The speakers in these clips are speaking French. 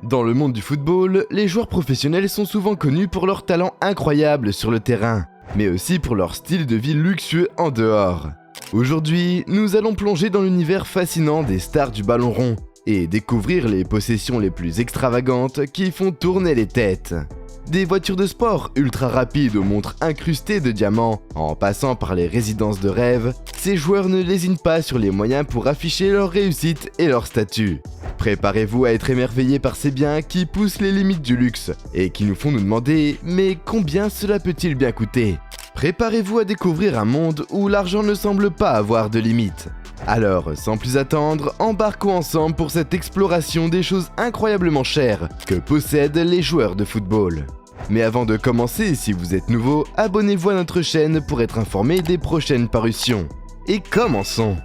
Dans le monde du football, les joueurs professionnels sont souvent connus pour leur talent incroyable sur le terrain, mais aussi pour leur style de vie luxueux en dehors. Aujourd'hui, nous allons plonger dans l'univers fascinant des stars du ballon rond et découvrir les possessions les plus extravagantes qui font tourner les têtes. Des voitures de sport ultra rapides aux montres incrustées de diamants, en passant par les résidences de rêve, ces joueurs ne lésinent pas sur les moyens pour afficher leur réussite et leur statut. Préparez-vous à être émerveillés par ces biens qui poussent les limites du luxe et qui nous font nous demander « mais combien cela peut-il bien coûter ?» Préparez-vous à découvrir un monde où l'argent ne semble pas avoir de limite. Alors, sans plus attendre, embarquons ensemble pour cette exploration des choses incroyablement chères que possèdent les joueurs de football. Mais avant de commencer, si vous êtes nouveau, abonnez-vous à notre chaîne pour être informé des prochaines parutions. Et commençons!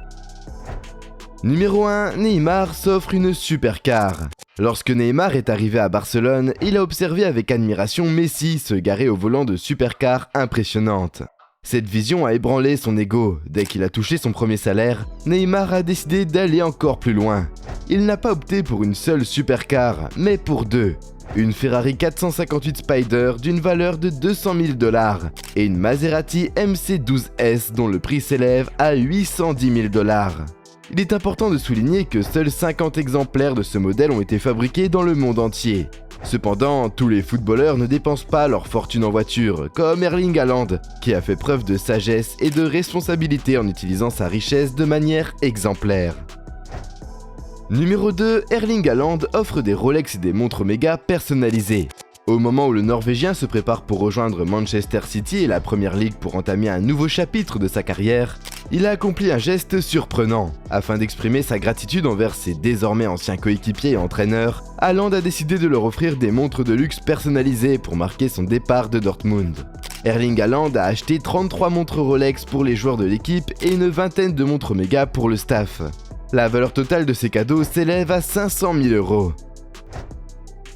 Numéro 1, Neymar s'offre une supercar. Lorsque Neymar est arrivé à Barcelone, il a observé avec admiration Messi se garer au volant de supercars impressionnantes. Cette vision a ébranlé son ego. Dès qu'il a touché son premier salaire, Neymar a décidé d'aller encore plus loin. Il n'a pas opté pour une seule supercar, mais pour deux. Une Ferrari 458 Spider d'une valeur de 200 000 $ et une Maserati MC12S dont le prix s'élève à 810 000 $. Il est important de souligner que seuls 50 exemplaires de ce modèle ont été fabriqués dans le monde entier. Cependant, tous les footballeurs ne dépensent pas leur fortune en voiture, comme Erling Haaland, qui a fait preuve de sagesse et de responsabilité en utilisant sa richesse de manière exemplaire. Numéro 2, Erling Haaland offre des Rolex et des montres Omega personnalisées. Au moment où le Norvégien se prépare pour rejoindre Manchester City et la Premier League pour entamer un nouveau chapitre de sa carrière, il a accompli un geste surprenant. Afin d'exprimer sa gratitude envers ses désormais anciens coéquipiers et entraîneurs, Haaland a décidé de leur offrir des montres de luxe personnalisées pour marquer son départ de Dortmund. Erling Haaland a acheté 33 montres Rolex pour les joueurs de l'équipe et une vingtaine de montres Omega pour le staff. La valeur totale de ces cadeaux s'élève à 500 000 €.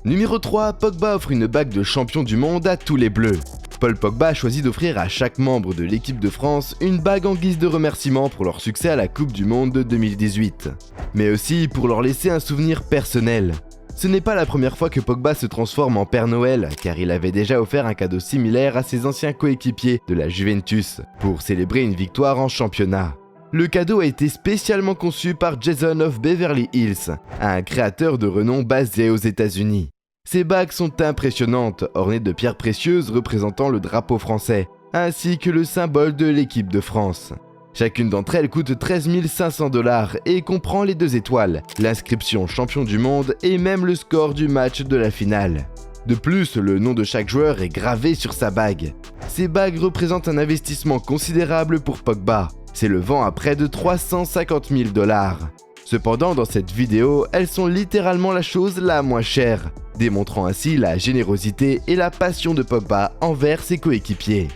Numéro 3, Pogba offre une bague de champion du monde à tous les Bleus. Paul Pogba a choisi d'offrir à chaque membre de l'équipe de France une bague en guise de remerciement pour leur succès à la Coupe du Monde de 2018, mais aussi pour leur laisser un souvenir personnel. Ce n'est pas la première fois que Pogba se transforme en Père Noël, car il avait déjà offert un cadeau similaire à ses anciens coéquipiers de la Juventus pour célébrer une victoire en championnat. Le cadeau a été spécialement conçu par Jason of Beverly Hills, un créateur de renom basé aux États-Unis. Ces bagues sont impressionnantes, ornées de pierres précieuses représentant le drapeau français, ainsi que le symbole de l'équipe de France. Chacune d'entre elles coûte 13 500 $ et comprend les 2 étoiles, l'inscription champion du monde et même le score du match de la finale. De plus, le nom de chaque joueur est gravé sur sa bague. Ces bagues représentent un investissement considérable pour Pogba, s'élevant à près de 350 000 $. Cependant, dans cette vidéo, elles sont littéralement la chose la moins chère, démontrant ainsi la générosité et la passion de Pogba envers ses coéquipiers.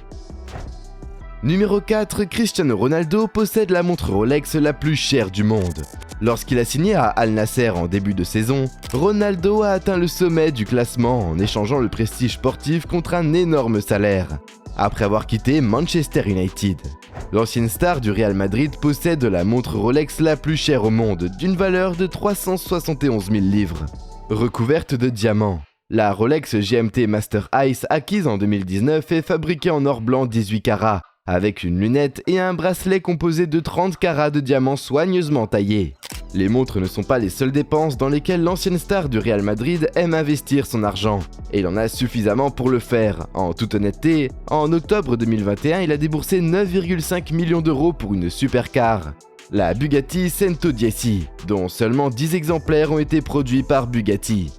Numéro 4, Cristiano Ronaldo possède la montre Rolex la plus chère du monde. Lorsqu'il a signé à Al Nasser en début de saison, Ronaldo a atteint le sommet du classement en échangeant le prestige sportif contre un énorme salaire, après avoir quitté Manchester United. L'ancienne star du Real Madrid possède la montre Rolex la plus chère au monde, d'une valeur de 371 000 livres. Recouverte de diamants. La Rolex GMT Master Ice acquise en 2019 est fabriquée en or blanc 18 carats, avec une lunette et un bracelet composé de 30 carats de diamants soigneusement taillés. Les montres ne sont pas les seules dépenses dans lesquelles l'ancienne star du Real Madrid aime investir son argent, et il en a suffisamment pour le faire. En toute honnêteté, en octobre 2021, il a déboursé 9,5 millions € pour une supercar, la Bugatti Cento Dieci, dont seulement 10 exemplaires ont été produits par Bugatti.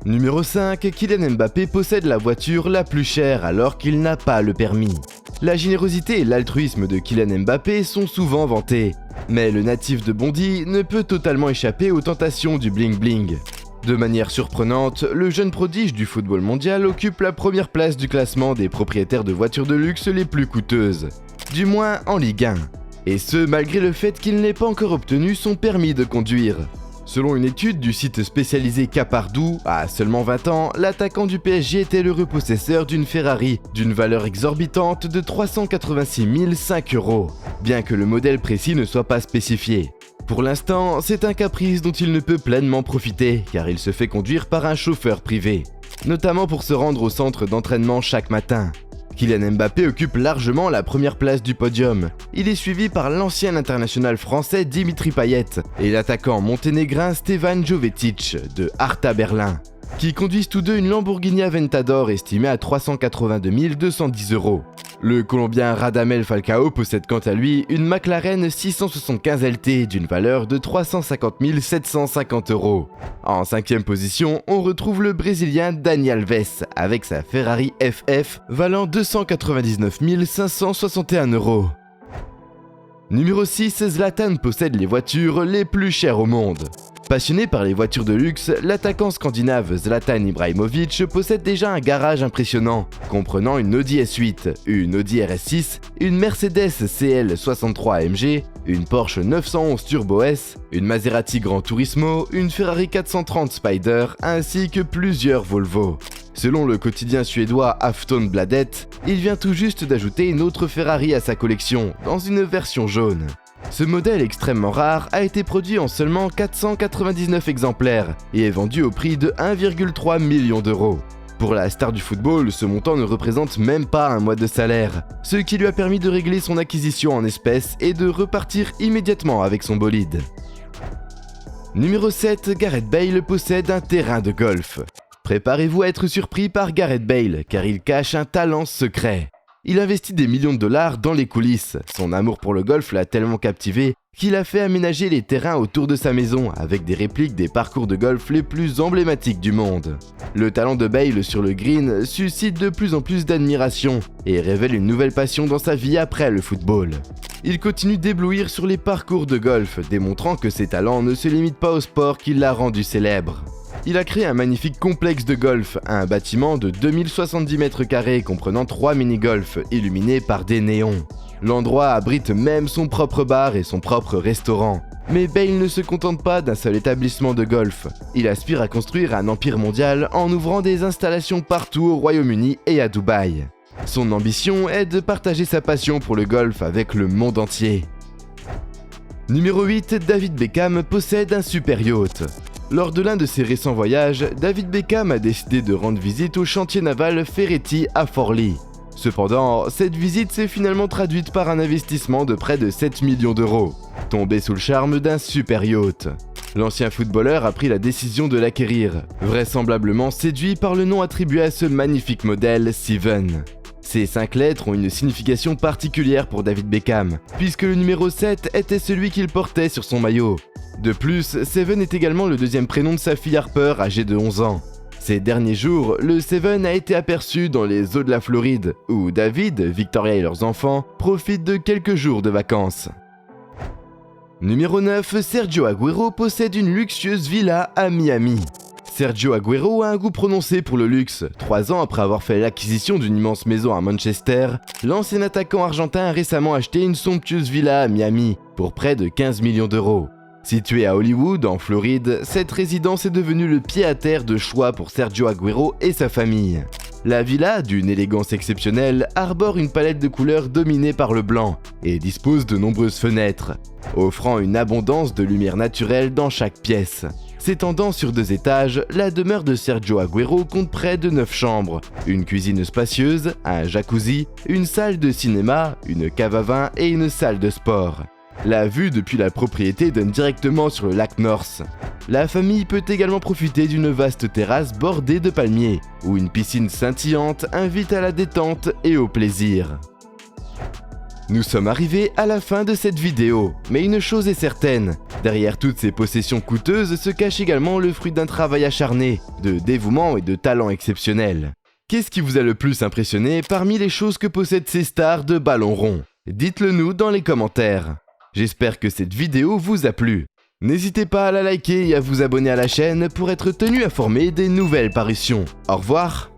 Numéro 5, Kylian Mbappé possède la voiture la plus chère alors qu'il n'a pas le permis. La générosité et l'altruisme de Kylian Mbappé sont souvent vantés, mais le natif de Bondy ne peut totalement échapper aux tentations du bling-bling. De manière surprenante, le jeune prodige du football mondial occupe la première place du classement des propriétaires de voitures de luxe les plus coûteuses, du moins en Ligue 1. Et ce malgré le fait qu'il n'ait pas encore obtenu son permis de conduire. Selon une étude du site spécialisé Capardou, à seulement 20 ans, l'attaquant du PSG était l'heureux possesseur d'une Ferrari d'une valeur exorbitante de 386 005 €, bien que le modèle précis ne soit pas spécifié. Pour l'instant, c'est un caprice dont il ne peut pleinement profiter, car il se fait conduire par un chauffeur privé, notamment pour se rendre au centre d'entraînement chaque matin. Kylian Mbappé occupe largement la première place du podium. Il est suivi par l'ancien international français Dimitri Payet et l'attaquant monténégrin Stevan Jovetic de Hertha Berlin, qui conduisent tous deux une Lamborghini Aventador estimée à 382 210 €. Le Colombien Radamel Falcao possède quant à lui une McLaren 675 LT d'une valeur de 350 750 €. En 5e position, on retrouve le Brésilien Dani Alves avec sa Ferrari FF valant 299 561 €. Numéro 6, Zlatan possède les voitures les plus chères au monde. Passionné par les voitures de luxe, l'attaquant scandinave Zlatan Ibrahimovic possède déjà un garage impressionnant, comprenant une Audi S8, une Audi RS6, une Mercedes CL63 AMG, une Porsche 911 Turbo S, une Maserati Gran Turismo, une Ferrari 430 Spider, ainsi que plusieurs Volvo. Selon le quotidien suédois Aftonbladet, il vient tout juste d'ajouter une autre Ferrari à sa collection, dans une version jaune. Ce modèle extrêmement rare a été produit en seulement 499 exemplaires et est vendu au prix de 1,3 million €. Pour la star du football, ce montant ne représente même pas un mois de salaire, ce qui lui a permis de régler son acquisition en espèces et de repartir immédiatement avec son bolide. Numéro 7, Gareth Bale possède un terrain de golf. Préparez-vous à être surpris par Gareth Bale, car il cache un talent secret. Il investit des millions de dollars dans les coulisses. Son amour pour le golf l'a tellement captivé qu'il a fait aménager les terrains autour de sa maison avec des répliques des parcours de golf les plus emblématiques du monde. Le talent de Bale sur le green suscite de plus en plus d'admiration et révèle une nouvelle passion dans sa vie après le football. Il continue d'éblouir sur les parcours de golf, démontrant que ses talents ne se limitent pas au sport qui l'a rendu célèbre. Il a créé un magnifique complexe de golf, un bâtiment de 2070 mètres carrés comprenant 3 mini-golfs illuminés par des néons. L'endroit abrite même son propre bar et son propre restaurant. Mais Bale ne se contente pas d'un seul établissement de golf. Il aspire à construire un empire mondial en ouvrant des installations partout au Royaume-Uni et à Dubaï. Son ambition est de partager sa passion pour le golf avec le monde entier. Numéro 8, David Beckham possède un super yacht. Lors de l'un de ses récents voyages, David Beckham a décidé de rendre visite au chantier naval Ferretti à Forlì. Cependant, cette visite s'est finalement traduite par un investissement de près de 7 millions €, tombé sous le charme d'un super yacht. L'ancien footballeur a pris la décision de l'acquérir, vraisemblablement séduit par le nom attribué à ce magnifique modèle Seven. Ces 5 lettres ont une signification particulière pour David Beckham, puisque le numéro 7 était celui qu'il portait sur son maillot. De plus, Seven est également le deuxième prénom de sa fille Harper, âgée de 11 ans. Ces derniers jours, le Seven a été aperçu dans les eaux de la Floride, où David, Victoria et leurs enfants profitent de quelques jours de vacances. Numéro 9, Sergio Agüero possède une luxueuse villa à Miami. Sergio Agüero a un goût prononcé pour le luxe. 3 ans après avoir fait l'acquisition d'une immense maison à Manchester, l'ancien attaquant argentin a récemment acheté une somptueuse villa à Miami pour près de 15 millions €. Située à Hollywood, en Floride, cette résidence est devenue le pied-à-terre de choix pour Sergio Agüero et sa famille. La villa, d'une élégance exceptionnelle, arbore une palette de couleurs dominée par le blanc et dispose de nombreuses fenêtres, offrant une abondance de lumière naturelle dans chaque pièce. S'étendant sur 2 étages, la demeure de Sergio Agüero compte près de 9 chambres, une cuisine spacieuse, un jacuzzi, une salle de cinéma, une cave à vin et une salle de sport. La vue depuis la propriété donne directement sur le lac North. La famille peut également profiter d'une vaste terrasse bordée de palmiers, où une piscine scintillante invite à la détente et au plaisir. Nous sommes arrivés à la fin de cette vidéo, mais une chose est certaine, derrière toutes ces possessions coûteuses se cache également le fruit d'un travail acharné, de dévouement et de talent exceptionnel. Qu'est-ce qui vous a le plus impressionné parmi les choses que possèdent ces stars de ballon rond? Dites-le nous dans les commentaires. J'espère que cette vidéo vous a plu. N'hésitez pas à la liker et à vous abonner à la chaîne pour être tenu informé des nouvelles parutions. Au revoir!